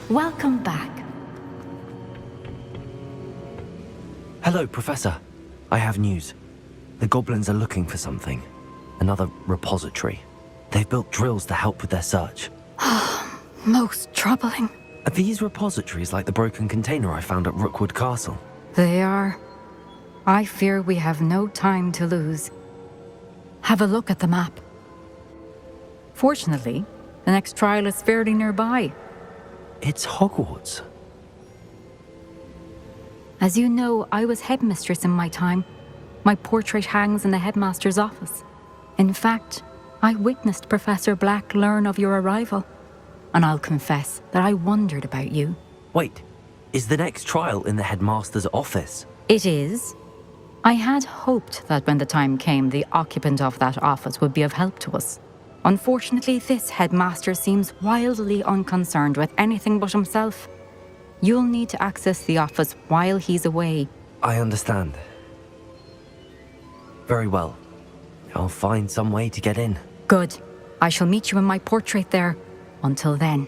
Welcome back. Hello, Professor. I have news. The goblins are looking for something. Another repository. They've built drills to help with their search. Most troubling. Are these repositories like the broken container I found at Rookwood Castle? They are. I fear we have no time to lose. Have a look at the map. Fortunately, the next trial is fairly nearby. It's Hogwarts. As you know, I was headmistress in my time. My portrait hangs in the headmaster's office. In fact, I witnessed Professor Black learn of your arrival. And I'll confess that I wondered about you. Wait, is the next trial in the headmaster's office? It is. I had hoped that when the time came, the occupant of that office would be of help to us. Unfortunately, this headmaster seems wildly unconcerned with anything but himself. You'll need to access the office while he's away. I understand. Very well. I'll find some way to get in. Good. I shall meet you in my portrait there. Until then.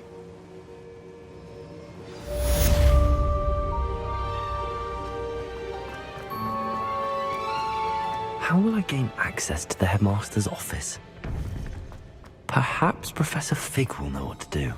How will I gain access to the headmaster's office? Perhaps Professor Fig will know what to do.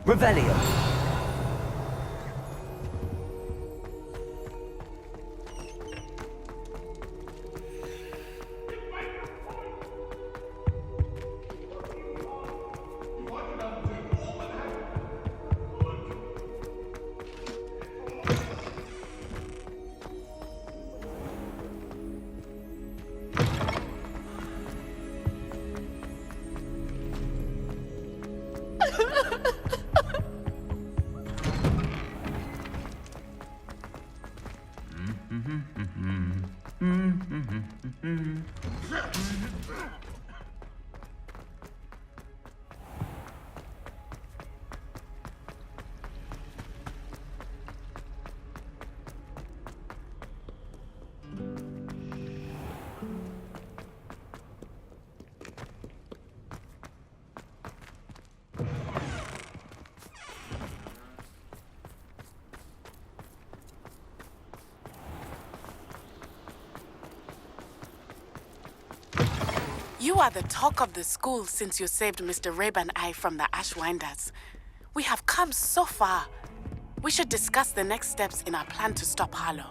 Revelio. You are the talk of the school since you saved Mr. Rabe and I from the Ashwinders. We have come so far. We should discuss the next steps in our plan to stop Harlow.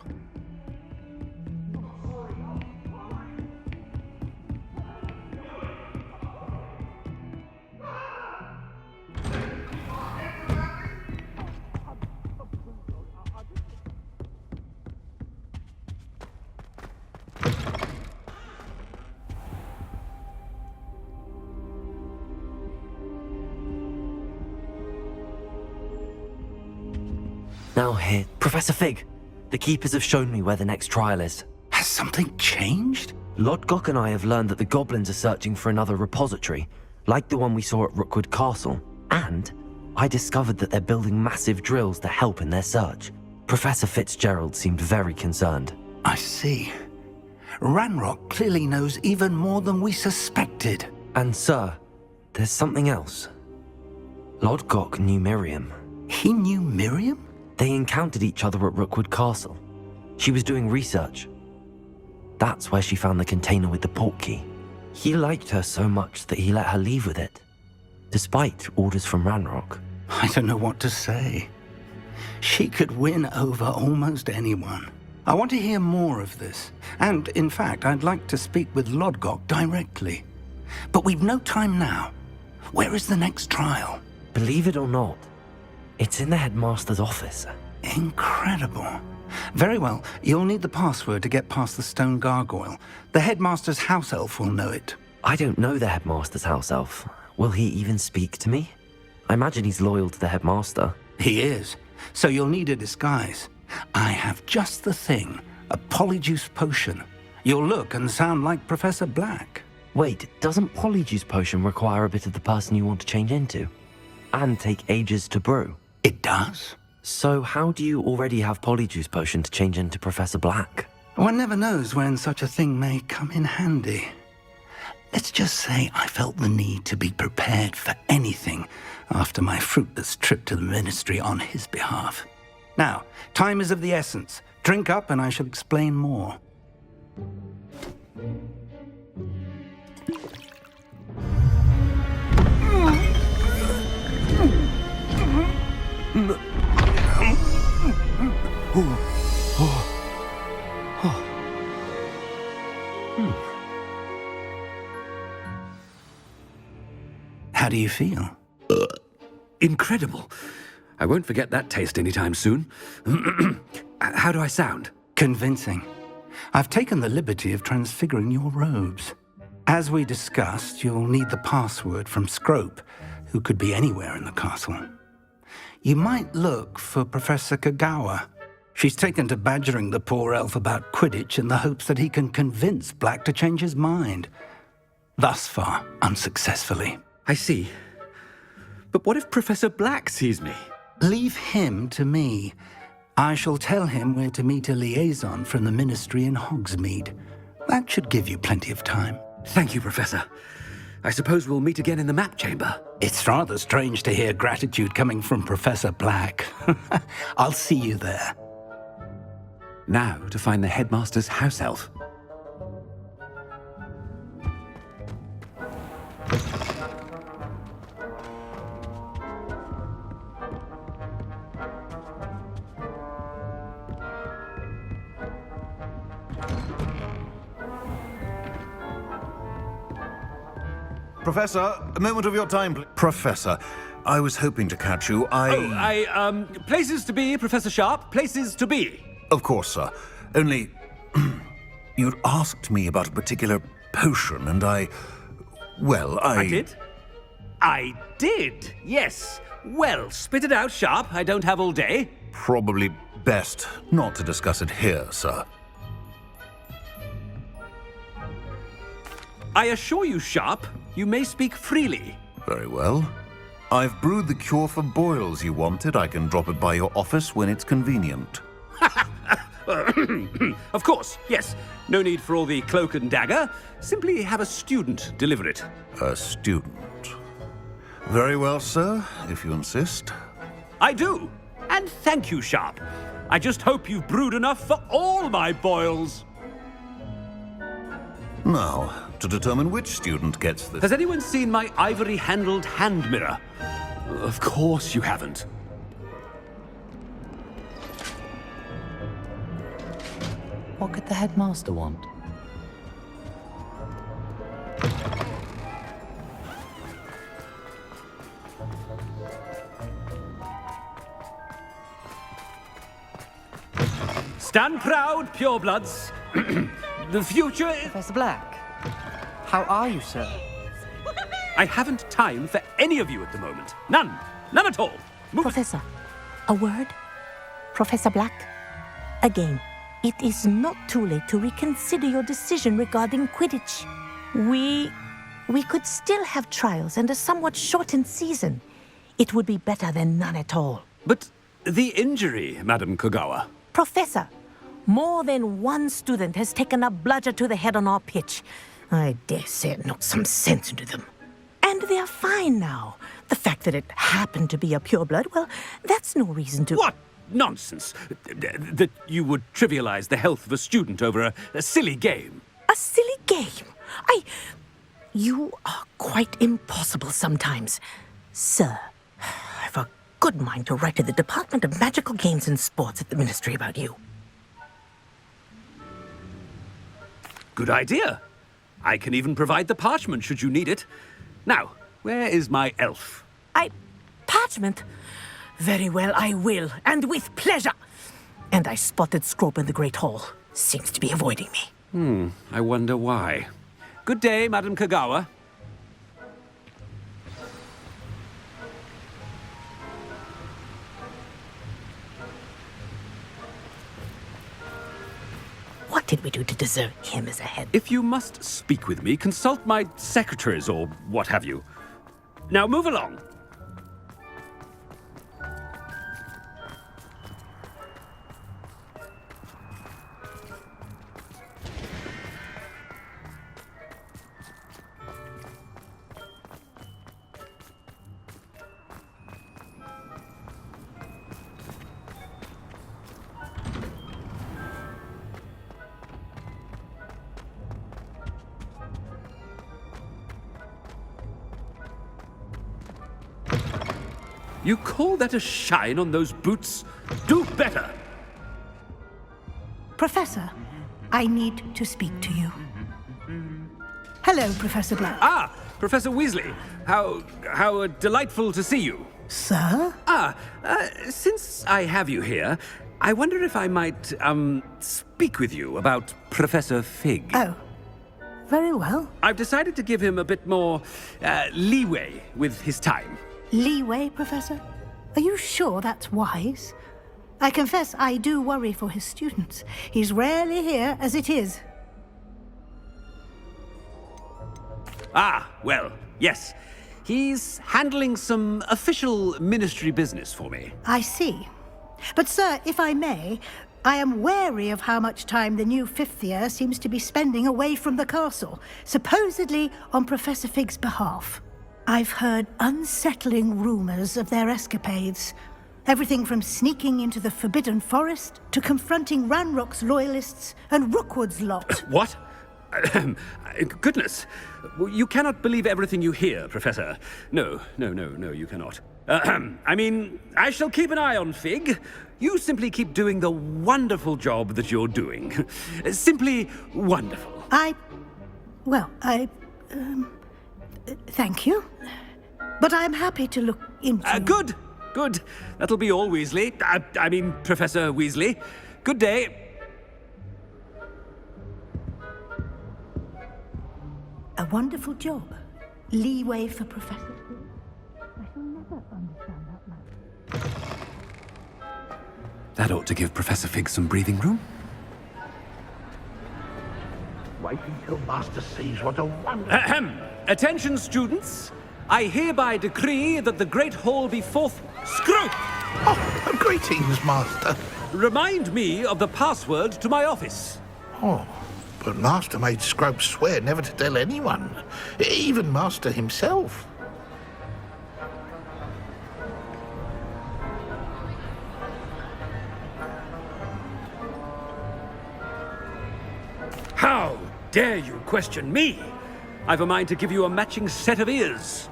Now here, Professor Fig. The Keepers have shown me where the next trial is. Has something changed? Lodgok and I have learned that the goblins are searching for another repository, like the one we saw at Rookwood Castle. And I discovered that they're building massive drills to help in their search. Professor Fitzgerald seemed very concerned. I see. Ranrock clearly knows even more than we suspected. And sir, there's something else. Lodgok knew Miriam. He knew Miriam? They encountered each other at Rookwood Castle. She was doing research. That's where she found the container with the portkey. He liked her so much that he let her leave with it, despite orders from Ranrock. I don't know what to say. She could win over almost anyone. I want to hear more of this. And, in fact, I'd like to speak with Lodgok directly. But we've no time now. Where is the next trial? Believe it or not, it's in the headmaster's office. Incredible. Very well. You'll need the password to get past the stone gargoyle. The headmaster's house elf will know it. I don't know the headmaster's house elf. Will he even speak to me? I imagine he's loyal to the headmaster. He is. so you'll need a disguise. I have just the thing, a polyjuice potion. You'll look and sound like Professor Black. Wait, doesn't Polyjuice Potion require a bit of the person you want to change into? And take ages to brew? It does? So how do you already have Polyjuice Potion to change into Professor Black? One never knows when such a thing may come in handy. Let's just say I felt the need to be prepared for anything after my fruitless trip to the Ministry on his behalf. Now, time is of the essence. Drink up and I shall explain more. How do you feel? Incredible. I won't forget that taste anytime soon. How do I sound? Convincing. I've taken the liberty of transfiguring your robes. As we discussed, you'll need the password from Scrope, who could be anywhere in the castle. You might look for Professor Kagawa. She's taken to badgering the poor elf about Quidditch in the hopes that he can convince Black to change his mind. Thus far, unsuccessfully. I see. But what if Professor Black sees me? Leave him to me. I shall tell him where to meet a liaison from the Ministry in Hogsmeade. That should give you plenty of time. Thank you, Professor. I suppose we'll meet again in the map chamber. It's rather strange to hear gratitude coming from Professor Black. I'll see you there. Now to find the Headmaster's house elf. Professor, a moment of your time, please. Professor, I was hoping to catch you. Places to be, Professor Sharp. Places to be. Of course, sir. Only, you'd asked me about a particular potion, and I did? I did, yes. Well, spit it out, Sharp. I don't have all day. Probably best not to discuss it here, sir. I assure you, Sharp, you may speak freely. Very well. I've brewed the cure for boils you wanted. I can drop it by your office when it's convenient. Of course, yes. No need for all the cloak and dagger. Simply have a student deliver it. A student. Very well, sir, if you insist. I do. And thank you, Sharp. I just hope you've brewed enough for all my boils. Now, to determine which student gets this... Has anyone seen my ivory-handled hand mirror? Of course you haven't. What could the Headmaster want? Stand proud, purebloods. The future is... Professor Black, how are you, sir? I haven't time for any of you at the moment. None. None at all. Move it. Professor, a word? Professor Black? Again, it is not too late to reconsider your decision regarding Quidditch. We could still have trials and a somewhat shortened season. It would be better than none at all. But the injury, Madam Kagawa. Professor, more than one student has taken a bludger to the head on our pitch. I dare say it knocked some sense into them. And they're fine now. The fact that it happened to be a pureblood, well, that's no reason to... What nonsense! That you would trivialize the health of a student over a silly game. A silly game? You are quite impossible sometimes. Sir, I've a good mind to write to the Department of Magical Games and Sports at the Ministry about you. Good idea. I can even provide the parchment should you need it. Now, where is my elf? Parchment? Very well, I will, and with pleasure. And I spotted Scrope in the Great Hall. Seems to be avoiding me. I wonder why. Good day, Madam Kagawa. did we do to deserve him as a head? If you must speak with me, consult my secretaries or what have you. Now move along. You call that a shine on those boots? Do better! Professor, I need to speak to you. Hello, Professor Black. Ah, Professor Weasley. How delightful to see you. Sir? Since I have you here, I wonder if I might, speak with you about Professor Fig. Oh, very well. I've decided to give him a bit more, leeway with his time. Leeway, Professor? Are you sure that's wise? I confess I do worry for his students. He's rarely here as it is. Ah, well, yes. He's handling some official ministry business for me. I see. But, sir, if I may, I am wary of how much time the new fifth year seems to be spending away from the castle, supposedly on Professor Fig's behalf. I've heard unsettling rumors of their escapades. Everything from sneaking into the Forbidden Forest to confronting Ranrock's loyalists and Rookwood's lot. What? Goodness. You cannot believe everything you hear, Professor. No, you cannot. I mean, I shall keep an eye on Fig. You simply keep doing the wonderful job that you're doing. Simply wonderful. Thank you. But I'm happy to look into... Good. That'll be all, Weasley. I mean, Professor Weasley. Good day. A wonderful job. Leeway for Professor. I shall never understand that man. That ought to give Professor Fig some breathing room. Wait until Master sees what a wonderful... Attention, students. I hereby decree that the Great Hall be forth... Scrope! Oh, greetings, Master. Remind me of the password to my office. Oh, but Master made Scrope swear never to tell anyone, even Master himself. How dare you question me? I've a mind to give you a matching set of ears.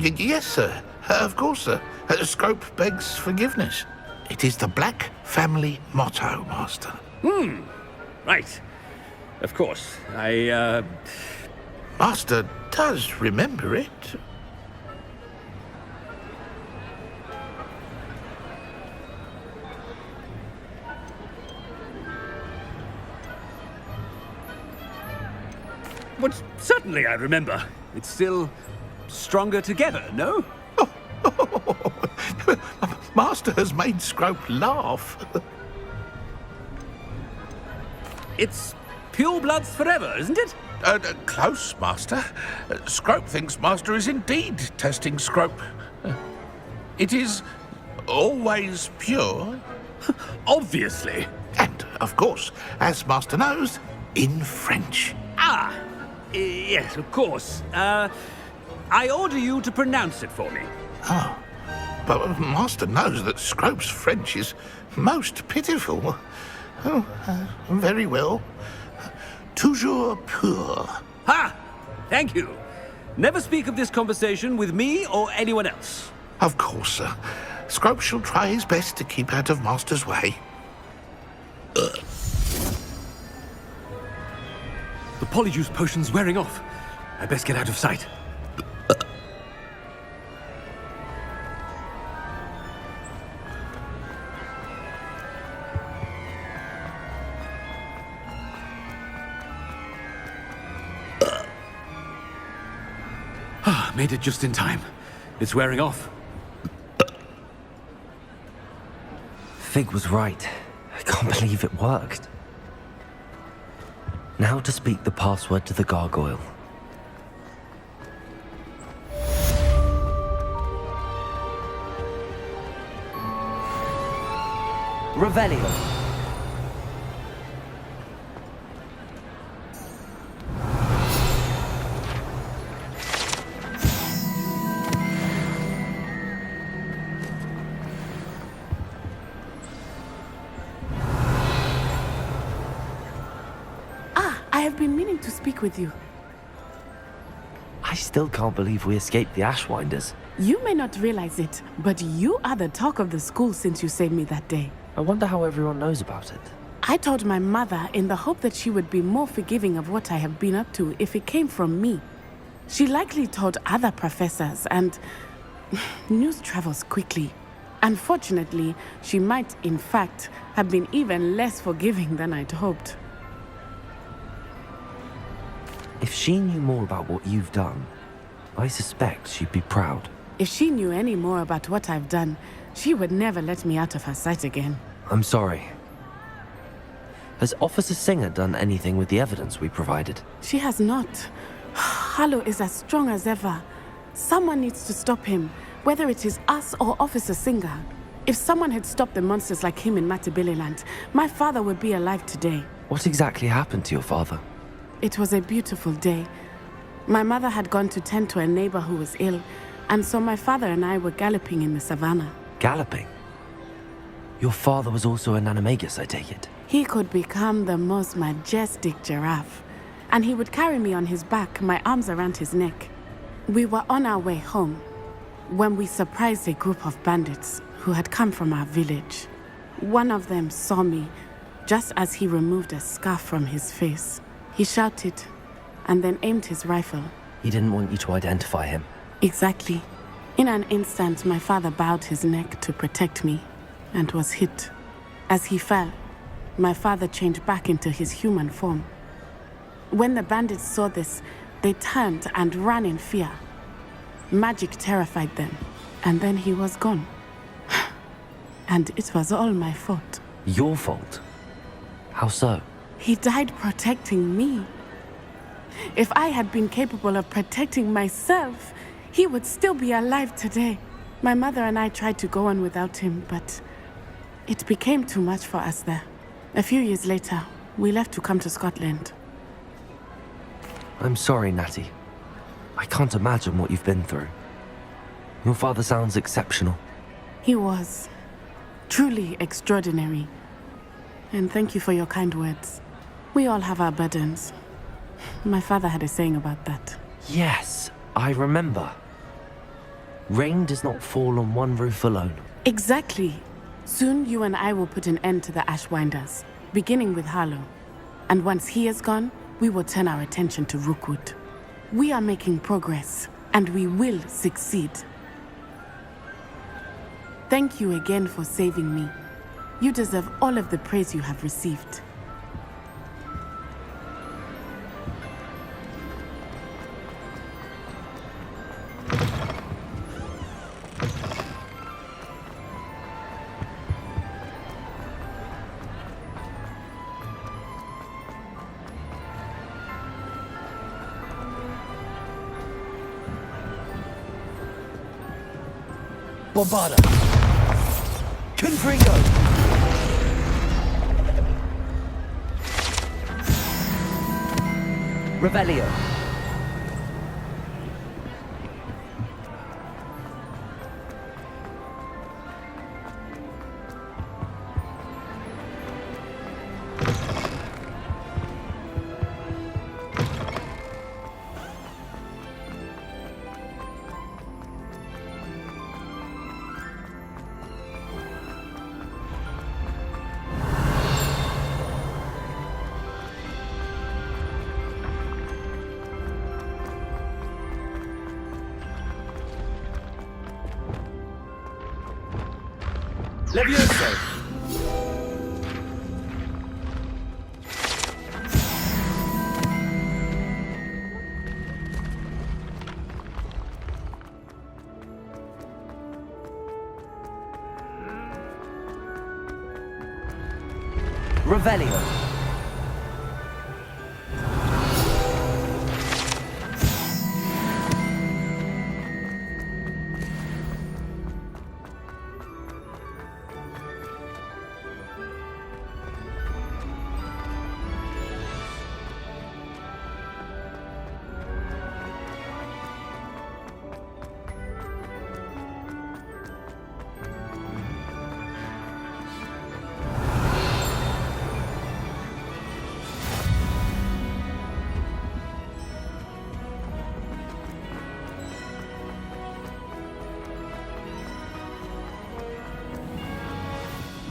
Yes, sir. Of course, sir. Scrope begs forgiveness. It is the Black family motto, Master. Right. Of course. Master does remember it. But certainly I remember. It's still stronger together, no? Master has made Scrope laugh. It's pure bloods forever, isn't it? Close, Master. Scrope thinks Master is indeed testing Scrope. It is always pure. Obviously. And, of course, as Master knows, in French. Yes, of course. I order you to pronounce it for me. Oh, but Master knows that Scrope's French is most pitiful. Oh, very well. Toujours pur. Ha! Thank you. Never speak of this conversation with me or anyone else. Of course, sir. Scrope shall try his best to keep out of Master's way. The polyjuice potion's wearing off. I best get out of sight. Made it just in time. It's wearing off. Fig was right. I can't believe it worked. Now to speak the password to the gargoyle. Revelio. I have been meaning to speak with you. I still can't believe we escaped the Ashwinders. You may not realize it, but you are the talk of the school since you saved me that day. I wonder how everyone knows about it. I told my mother in the hope that she would be more forgiving of what I have been up to if it came from me. She likely told other professors, and news travels quickly. Unfortunately, she might, in fact, have been even less forgiving than I'd hoped. If she knew more about what you've done, I suspect she'd be proud. If she knew any more about what I've done, she would never let me out of her sight again. I'm sorry. Has Officer Singer done anything with the evidence we provided? She has not. Harlow is as strong as ever. Someone needs to stop him, whether it is us or Officer Singer. If someone had stopped the monsters like him in Matabeleland, my father would be alive today. What exactly happened to your father? It was a beautiful day. My mother had gone to tend to a neighbor who was ill, and so my father and I were galloping in the savannah. Galloping? Your father was also an animagus, I take it? He could become the most majestic giraffe, and he would carry me on his back, my arms around his neck. We were on our way home when we surprised a group of bandits who had come from our village. One of them saw me just as he removed a scarf from his face. He shouted and then aimed his rifle. He didn't want you to identify him. Exactly. In an instant, my father bowed his neck to protect me and was hit. As he fell, my father changed back into his human form. When the bandits saw this, they turned and ran in fear. Magic terrified them, and then he was gone. And it was all my fault. Your fault? How so? He died protecting me. If I had been capable of protecting myself, he would still be alive today. My mother and I tried to go on without him, but it became too much for us there. A few years later, we left to come to Scotland. I'm sorry, Natty. I can't imagine what you've been through. Your father sounds exceptional. He was truly extraordinary. And thank you for your kind words. We all have our burdens. My father had a saying about that. Yes, I remember. Rain does not fall on one roof alone. Exactly. Soon you and I will put an end to the Ashwinders, beginning with Harlow. And once he is gone, we will turn our attention to Rookwood. We are making progress, and we will succeed. Thank you again for saving me. You deserve all of the praise you have received. Bombarda! Confringo! Revelio! Levioso! Revelio!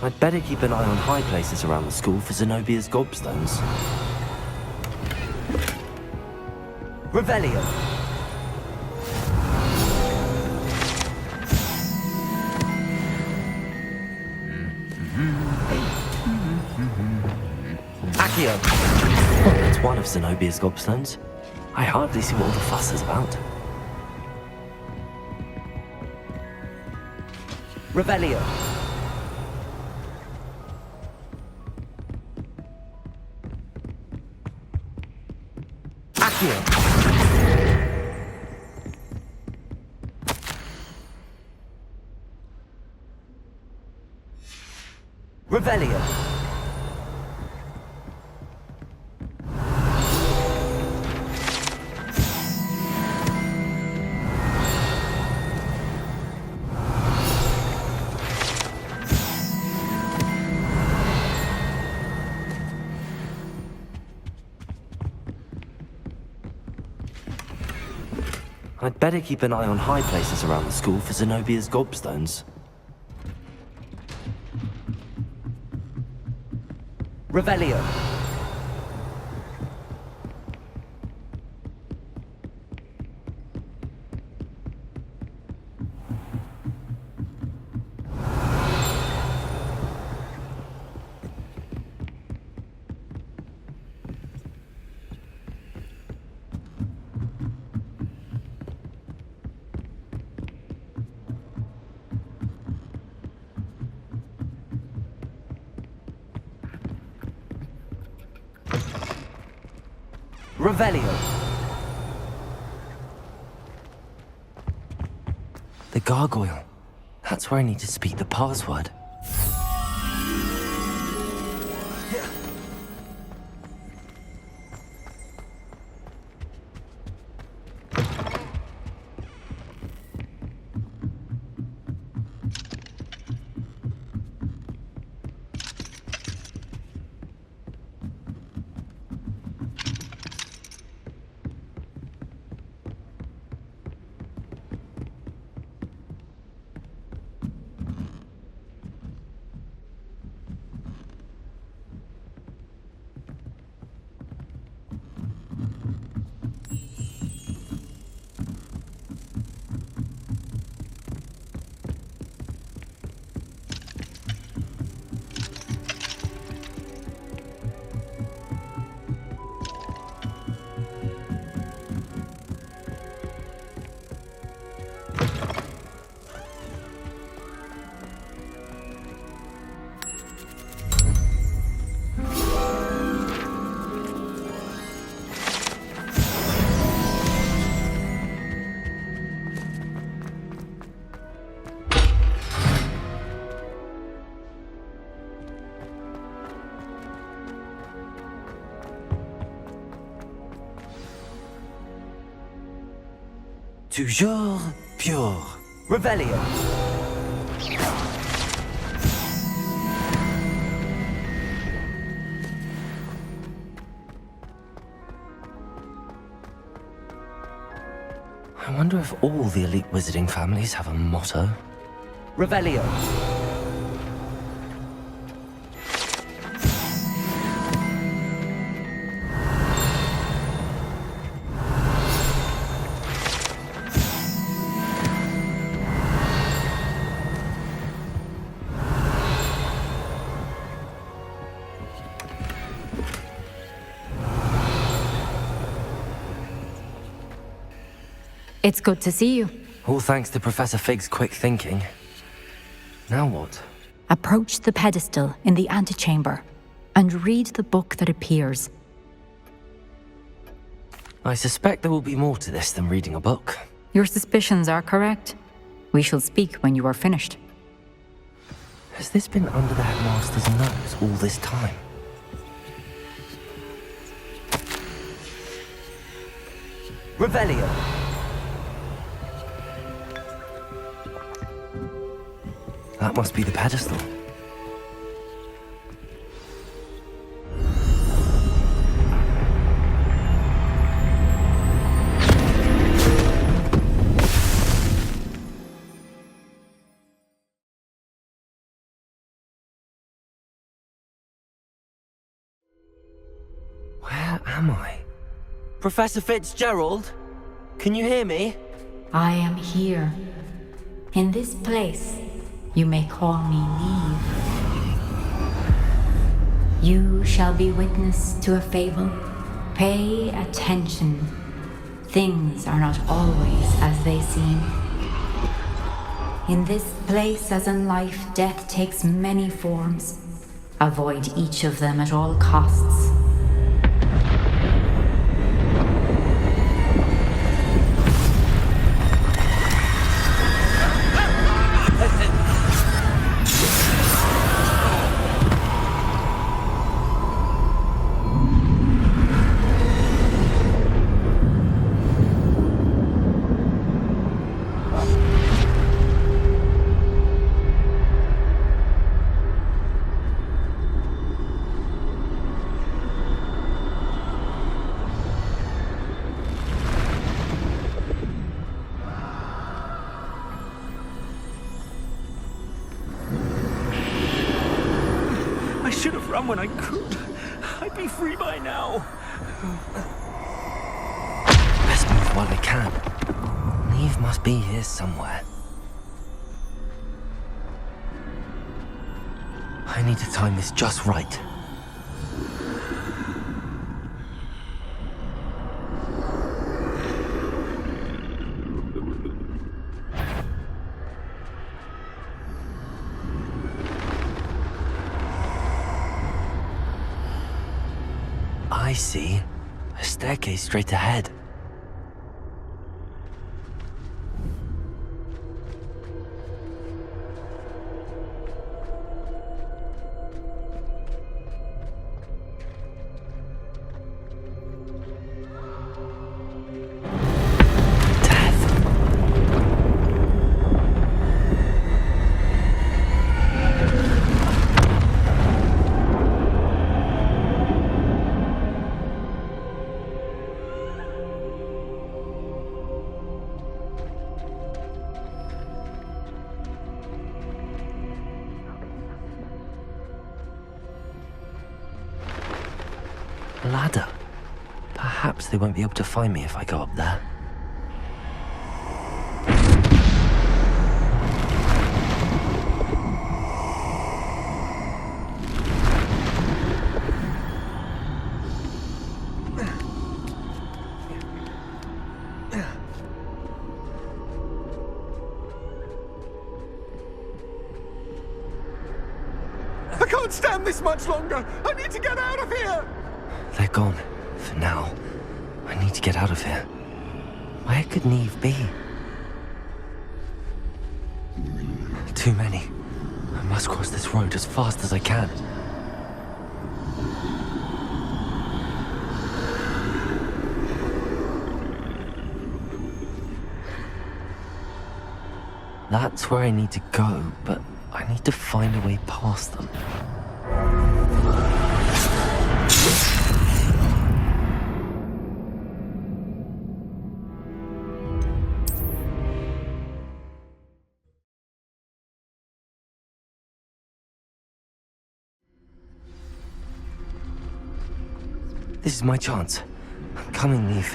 I'd better keep an eye on high places around the school for Zenobia's gobstones. Revelio! Accio! Oh, that's one of Zenobia's gobstones. I hardly see what all the fuss is about. Revelio! Accio! Revelio! I'd better keep an eye on high places around the school for Zenobia's gobstones. Revelio! Revelio! The gargoyle. That's where I need to speak the password. Toujours pure. Revelio. I wonder if all the elite wizarding families have a motto. Revelio. It's good to see you. All thanks to Professor Fig's quick thinking. Now what? Approach the pedestal in the antechamber and read the book that appears. I suspect there will be more to this than reading a book. Your suspicions are correct. We shall speak when you are finished. Has this been under the Headmaster's nose all this time? Revelio! That must be the pedestal. am I? Professor Fitzgerald? Can you hear me? I am here. In this place, you may call me Neve. You shall be witness to a fable. Pay attention. Things are not always as they seem. In this place, as in life, death takes many forms. Avoid each of them at all costs. I should have run when I could. I'd be free by now. Best move while I can. Neve must be here somewhere. I need to time this just right. I see. A staircase straight ahead. Ladder. Perhaps they won't be able to find me if I go up there. I can't stand this much longer. I need to get out of here. They're gone. For now. I need to get out of here. Where could Neve be? Too many. I must cross this road as fast as I can. That's where I need to go, but I need to find a way past them. This is my chance. I'm coming, Neve.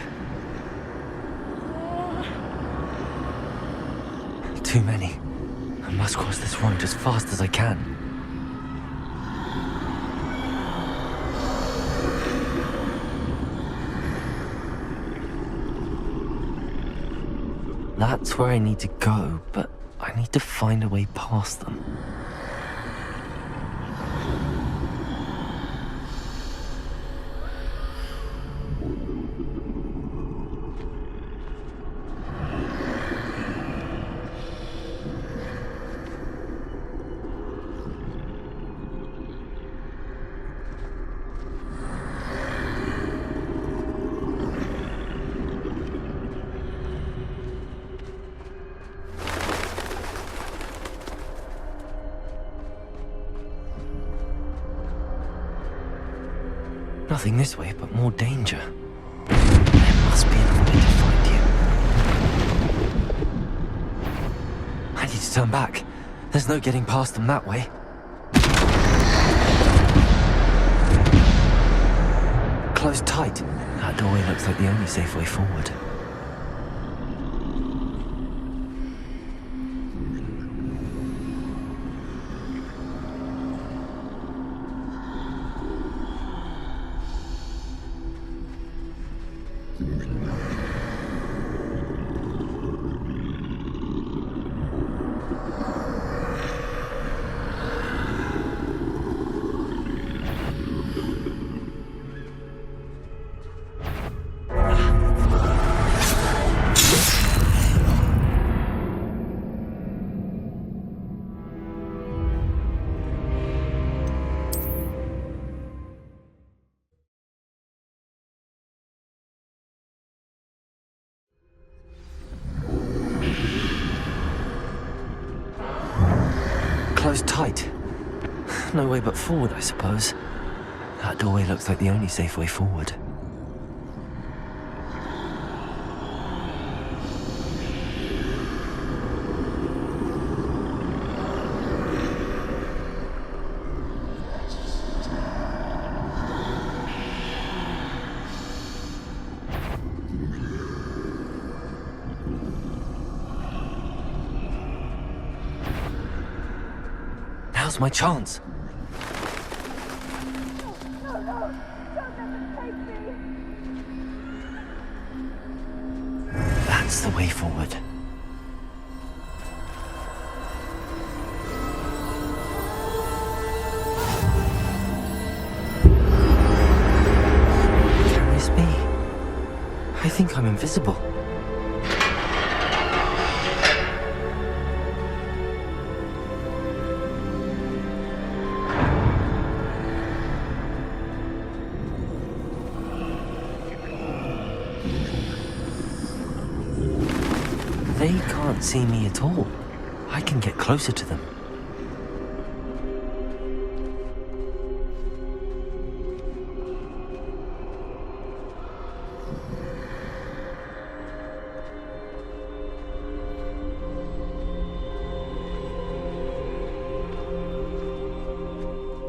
Too many. I must cross this road as fast as I can. That's where I need to go, but I need to find a way past them. Nothing this way, but more danger. There must be another way to find you. I need to turn back. There's no getting past them that way. Close. Closed tight. That doorway looks like the only safe way forward. Closed tight. No way but forward, I suppose. That doorway looks like the only safe way forward. Now's my chance. That's the way forward. Can this be? I think I'm invisible. They can't see me at all. I can get closer to them.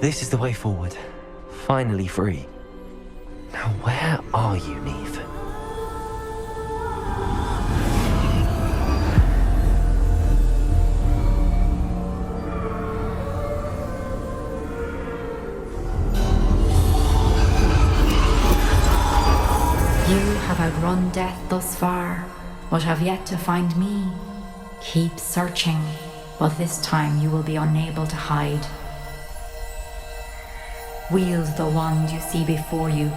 This is the way forward. Finally free. Now where are you, Neve? You have outrun death thus far, but have yet to find me. Keep searching, but this time you will be unable to hide. Wield the wand you see before you.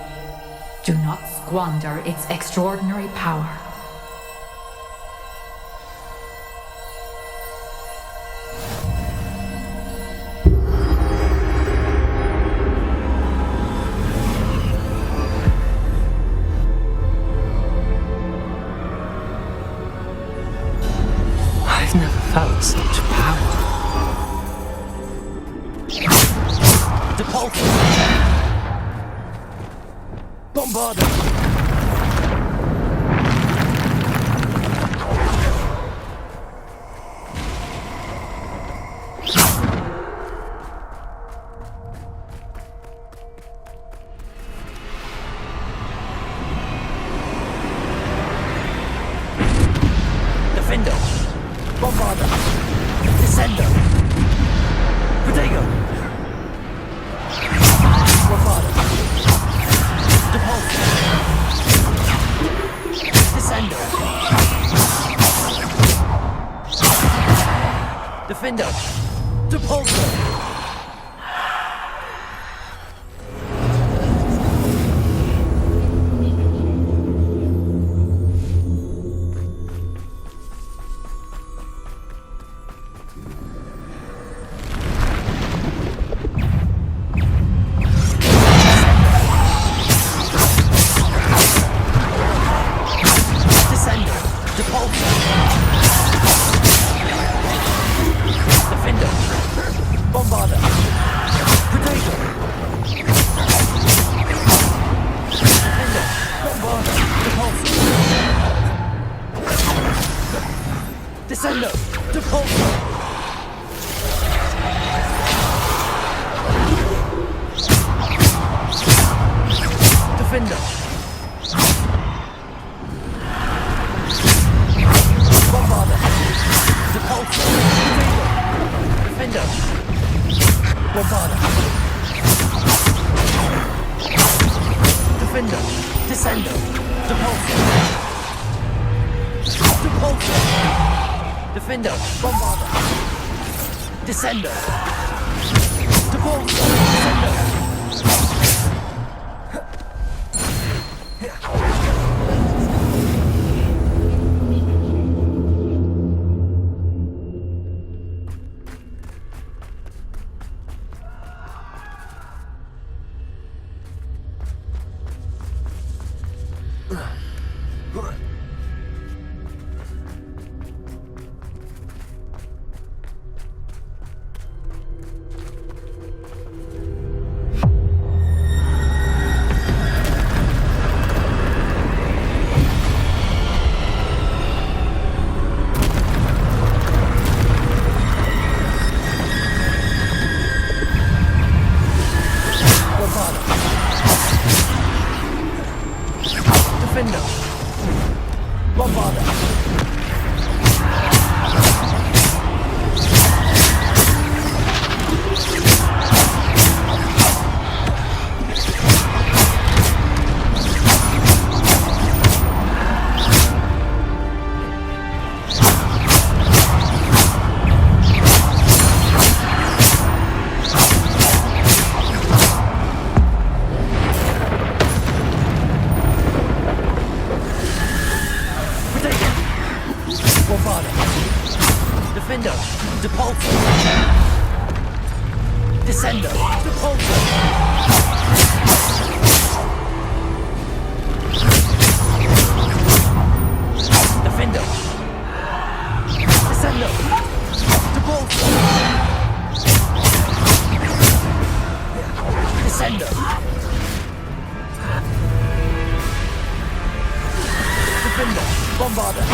Do not squander its extraordinary power. I've never felt such power. Depulse! Bombarder! Defender! Bombarder! Descender! Protego! Bombarder! Depulse! Descender! Defender! Depulse! Descender! Depulse! Defender! Bombarder! Defender! Bombarder! Depulsor! Defender! Bombarder! Defender! Descender! Depulsor! Depulsor! Defender! Bombarder! Descender! Depulsor! Descender! Defender! Bombarder! Defender! Depulsor! Descender! Depulsor! Defender! Descender! Depulsor! Descender! Defender! Bombarder!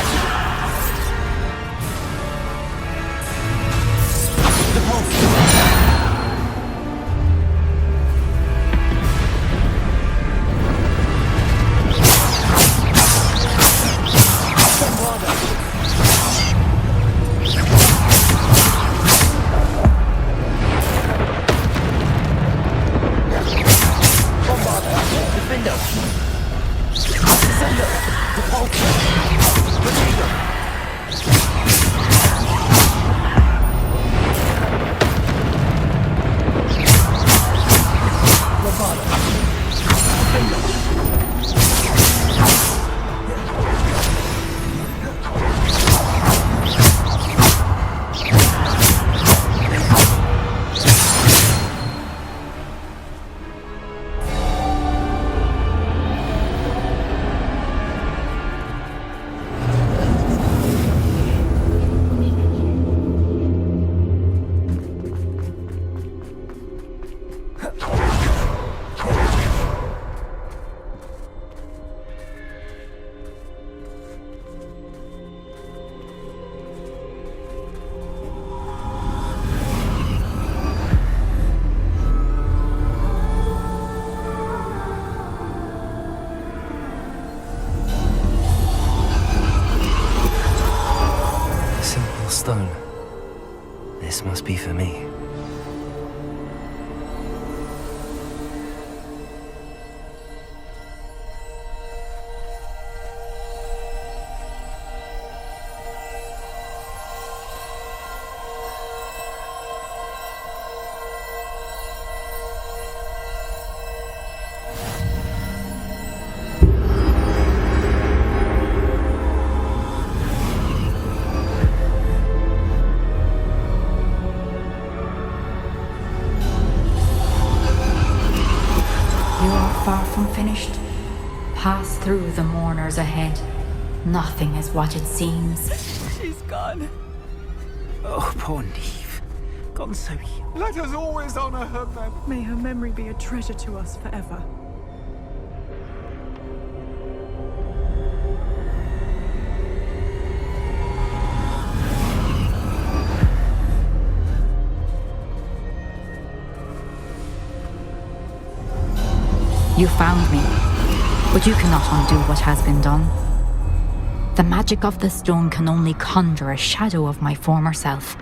Stone. This must be for me. Far from finished. Pass through the mourners ahead. Nothing is what it seems. She's gone. Oh, poor Neve. Gone so young. Let us always honor her memory. May her memory be a treasure to us forever. You found me. But you cannot undo what has been done. The magic of the stone can only conjure a shadow of my former self.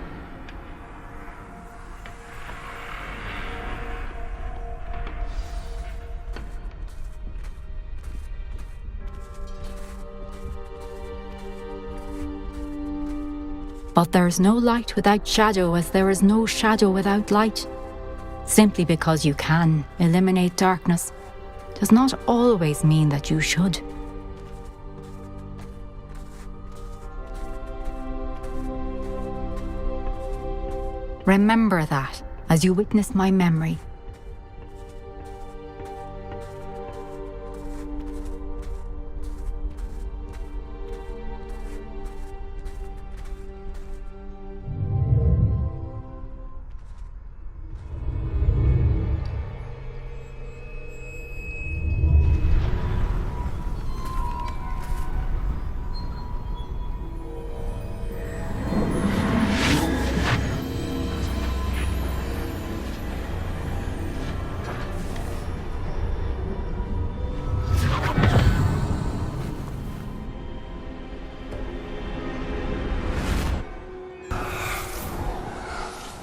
But there is no light without shadow, as there is no shadow without light. Simply because you can eliminate darkness does not always mean that you should. Remember that as you witness my memory.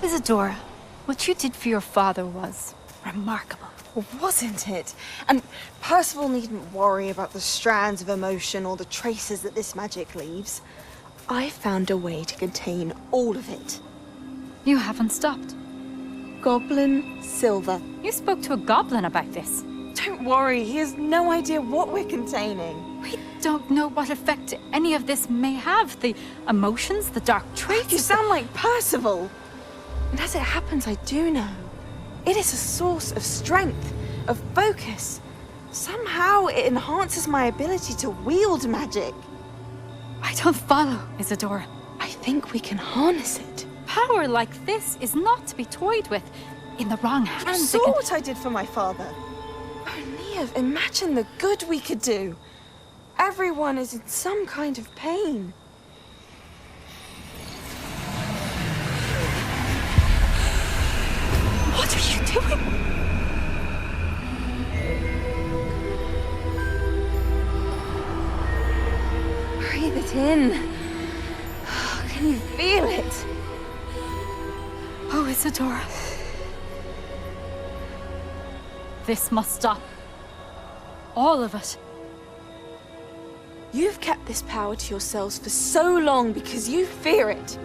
Isadora, what you did for your father was remarkable. Wasn't it? And Percival needn't worry about the strands of emotion or the traces that this magic leaves. I found a way to contain all of it. You haven't stopped. Goblin Silver. You spoke to a goblin about this. Don't worry, he has no idea what we're containing. We don't know what effect any of this may have. The emotions, the dark traits. You sound like Percival. And as it happens, I do know. It is a source of strength, of focus. Somehow it enhances my ability to wield magic. I don't follow, Isadora. I think we can harness it. Power like this is not to be toyed with. In the wrong hands, You saw what I did for my father. Oh, Neve, imagine the good we could do. Everyone is in some kind of pain. What are you doing? Breathe it in. Can you feel it? Oh, Isadora. This must stop. All of it. You've kept this power to yourselves for so long because you fear it.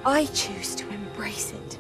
I choose to embrace it.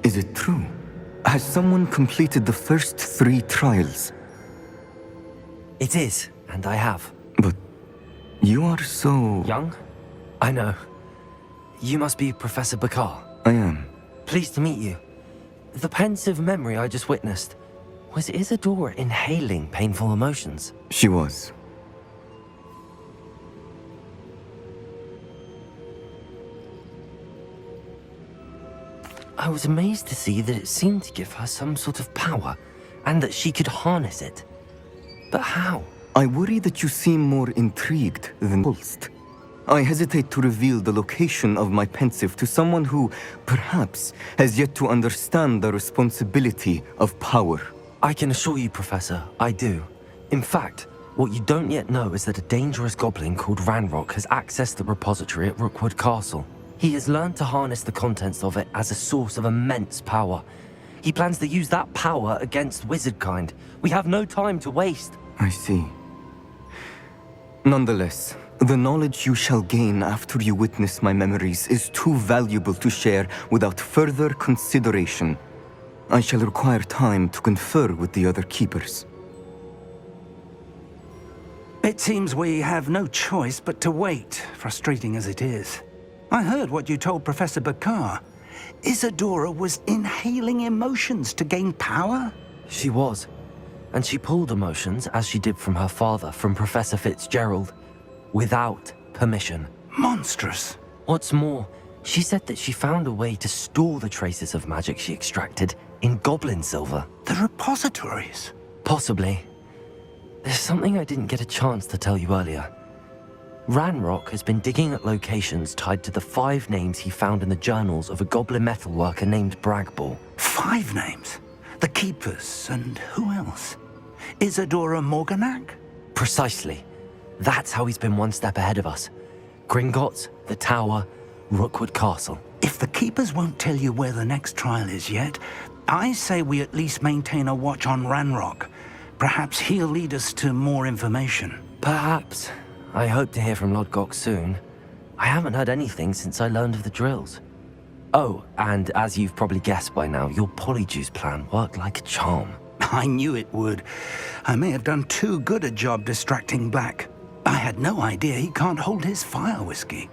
Is it true? Has someone completed the first 3 trials? It is, and I have. But you are so... Young? I know. You must be Professor Bakar. I am. Pleased to meet you. The pensive memory I just witnessed, was Isadora inhaling painful emotions? She was. I was amazed to see that it seemed to give her some sort of power, and that she could harness it. But how? I worry that you seem more intrigued than pulsed. I hesitate to reveal the location of my pensive to someone who, perhaps, has yet to understand the responsibility of power. I can assure you, Professor, I do. In fact, what you don't yet know is that a dangerous goblin called Ranrock has accessed the repository at Rookwood Castle. He has learned to harness the contents of it as a source of immense power. He plans to use that power against wizardkind. We have no time to waste. I see. Nonetheless, the knowledge you shall gain after you witness my memories is too valuable to share without further consideration. I shall require time to confer with the other keepers. It seems we have no choice but to wait, frustrating as it is. I heard what you told Professor Bakar. Isadora was inhaling emotions to gain power? She was. And she pulled emotions, as she did from her father, from Professor Fitzgerald, without permission. Monstrous. What's more, she said that she found a way to store the traces of magic she extracted in goblin silver. The repositories? Possibly. There's something I didn't get a chance to tell you earlier. Ranrock has been digging at locations tied to the 5 names he found in the journals of a goblin metalworker named Bragball. 5 names? The Keepers, and who else? Isadora Morganac? Precisely. That's how he's been one step ahead of us. Gringotts, the Tower, Rookwood Castle. If the Keepers won't tell you where the next trial is yet, I say we at least maintain a watch on Ranrock. Perhaps he'll lead us to more information. Perhaps. I hope to hear from Lodgok soon. I haven't heard anything since I learned of the drills. Oh, and as you've probably guessed by now, your polyjuice plan worked like a charm. I knew it would. I may have done too good a job distracting Black. I had no idea he can't hold his fire whiskey.